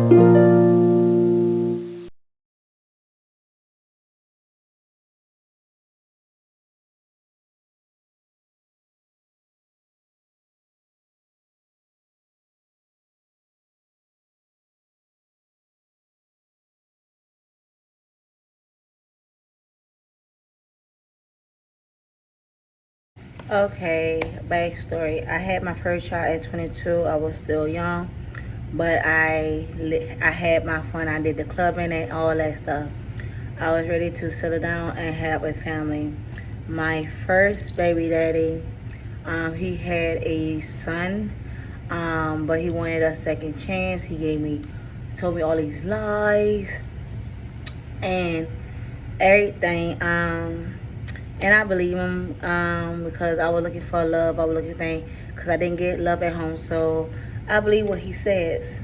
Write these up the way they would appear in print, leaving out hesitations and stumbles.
Okay, backstory. I had my first child at 22. I was still young, but I had my fun. I did the clubbing and all that stuff. I was ready to settle down and have a family. My first baby daddy, he had a son, but he wanted a second chance. Told me all these lies and everything. And I believe him because I was looking for love. I was looking for things because I didn't get love at home. So I believe what he says.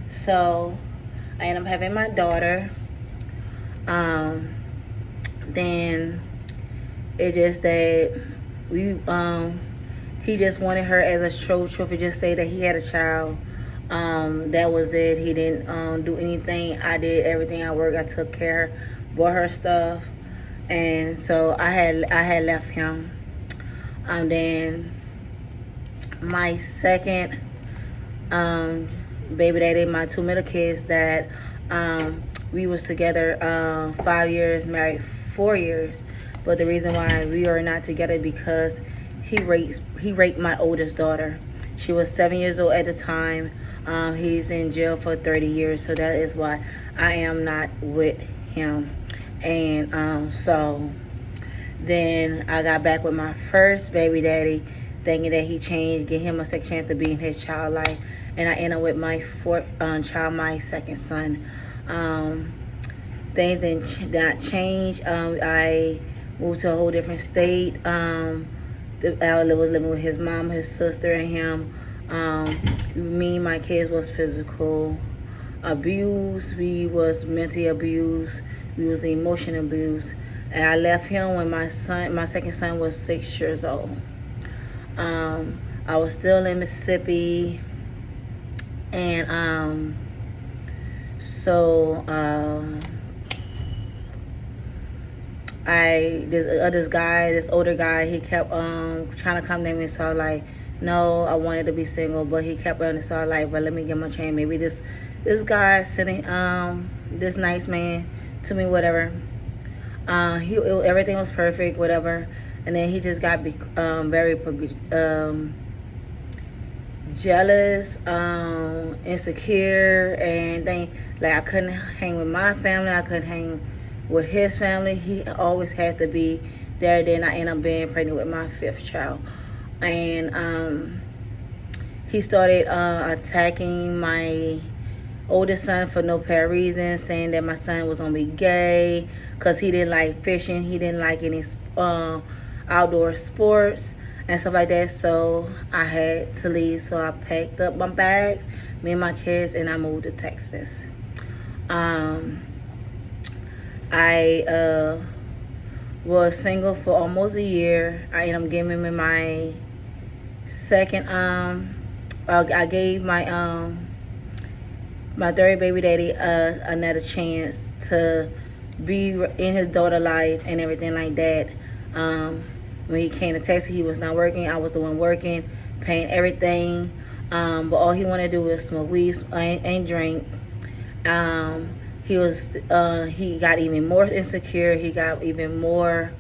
So I ended up having my daughter. Then it just that we he just wanted her as a trophy. Just say that he had a child. That was it. He didn't do anything. I did everything. I worked. I took care, bought her stuff, and so I had left him. Then my second baby daddy, my two middle kids that we was together 5 years, married 4 years. But the reason why we are not together because he raped my oldest daughter. She was 7 years old at the time. He's in jail for 30 years, so that is why I am not with him. And so then I got back with my first baby daddy, thinking that he changed, give him a second chance to be in his child life. And I ended up with my fourth child, my second son. Things did not change. I moved to a whole different state. I was living with his mom, his sister, and him. Me and my kids was physical abuse. We was mentally abused. We was emotional abuse. And I left him when my second son was 6 years old. I was still in Mississippi, and so this older guy, he kept trying to come to me. So I was like, no, I wanted to be single, but he kept on. So I was like, but let me get my chance. Maybe this guy sending this nice man to me, whatever. Everything was perfect, whatever, and then he just got very jealous, insecure, and then like I couldn't hang with my family. I couldn't hang with his family. He always had to be there. Then I ended up being pregnant with my fifth child, and he started attacking my oldest son for no apparent reason, saying that my son was gonna be gay because he didn't like fishing, he didn't like any outdoor sports and stuff like that. So I had to leave. So I packed up my bags, me and my kids, and I moved to Texas. I was single for almost a year. I ended up giving me my second. I gave my third baby daddy another chance to be in his daughter life and everything like that. When he came to Texas, he was not working. I was the one working, paying everything. But all he wanted to do was smoke weed and drink. He got even more insecure. He got even more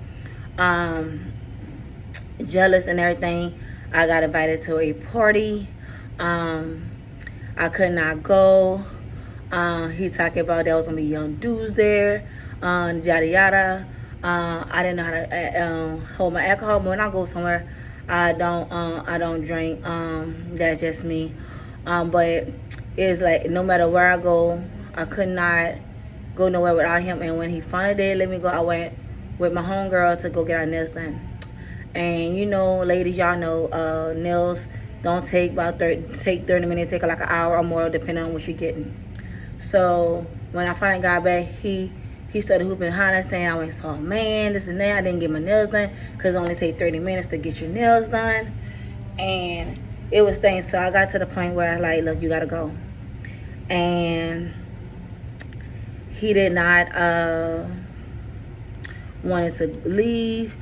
jealous and everything. I got invited to a party. I could not go. He talking about there was gonna be young dudes there, yada yada. I didn't know how to hold my alcohol, but when I go somewhere, I don't drink. That's just me. But it's like no matter where I go, I could not go nowhere without him. And when he finally did let me go, I went with my homegirl to go get our nails done. And you know, ladies, y'all know nails don't take about 30 minutes, take like an hour or more depending on what you're getting. So when I finally got back, he started hooping hollering, saying I went saw a man, this and that. I didn't get my nails done because it only take 30 minutes to get your nails done. And it was things. So I got to the point where I like, look, you gotta go. and he did not wanted to leave.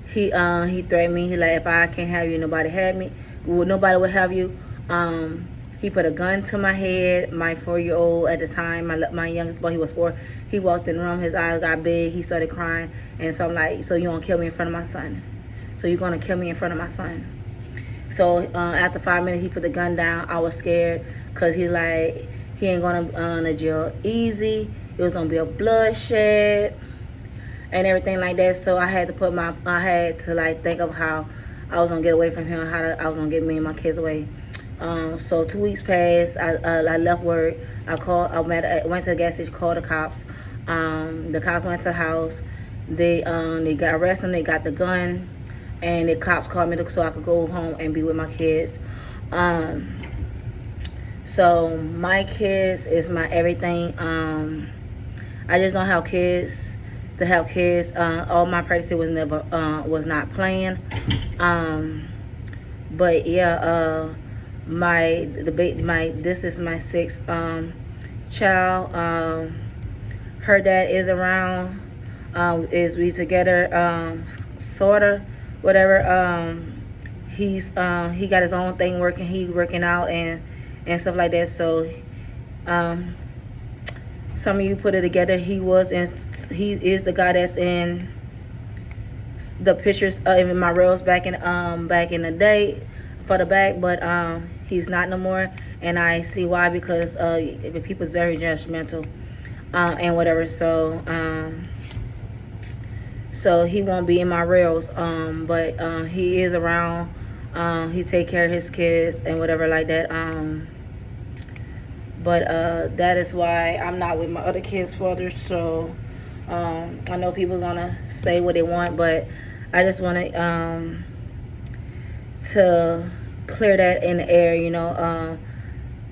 He threatened me. He like, if I can't have you, nobody had me. Well, nobody would have you. He put a gun to my head. My 4-year-old at the time, my youngest boy, he was 4. He walked in the room. His eyes got big. He started crying. And so I'm like, so you gonna kill me in front of my son? So you're gonna kill me in front of my son? So after 5 minutes, he put the gun down. I was scared because he's like, he ain't gonna to jail easy. It was gonna be a bloodshed and everything like that. So I had to like think of how I was gonna get away from him, I was gonna get me and my kids away. So 2 weeks passed. I left work. I went to the gas station, called the cops. The cops went to the house. They got arrested him. They got the gun, and the cops called me so I could go home and be with my kids. So my kids is my everything. I just don't have kids to have kids. All my pregnancy was not planned. But yeah, this is my 6th child. Her dad is around. Is we together? Sorta, whatever. He got his own thing working. He working out and stuff like that. So some of you put it together. He is the guy that's in the pictures in my reels back in the day for the back, but he's not no more, and I see why, because people's very judgmental and whatever. So he won't be in my reels, but he is around. He take care of his kids and whatever like that. But that is why I'm not with my other kids' father. So I know people gonna say what they want, but I just want to clear that in the air.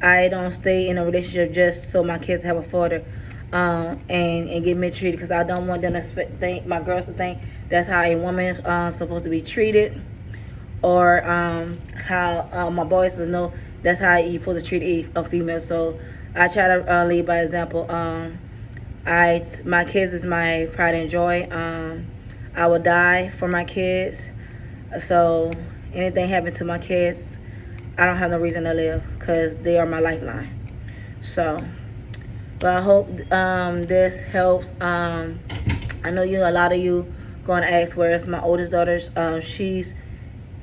I don't stay in a relationship just so my kids have a father and get mistreated, because I don't want them to think, my girls to think that's how a woman supposed to be treated, or how my boys to know that's how you supposed to treat a female. So I try to lead by example. My kids is my pride and joy. I will die for my kids. So anything happens to my kids, I don't have no reason to live, because they are my lifeline. So, but I hope this helps. I know a lot of you going to ask, where is my oldest daughter? She's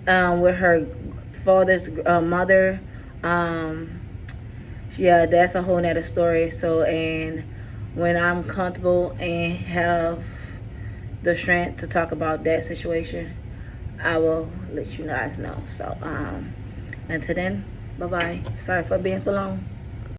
with her father's mother. Yeah, that's a whole nother story. So, and when I'm comfortable and have the strength to talk about that situation, I will let you guys know. So, until then, bye-bye. Sorry for being so long.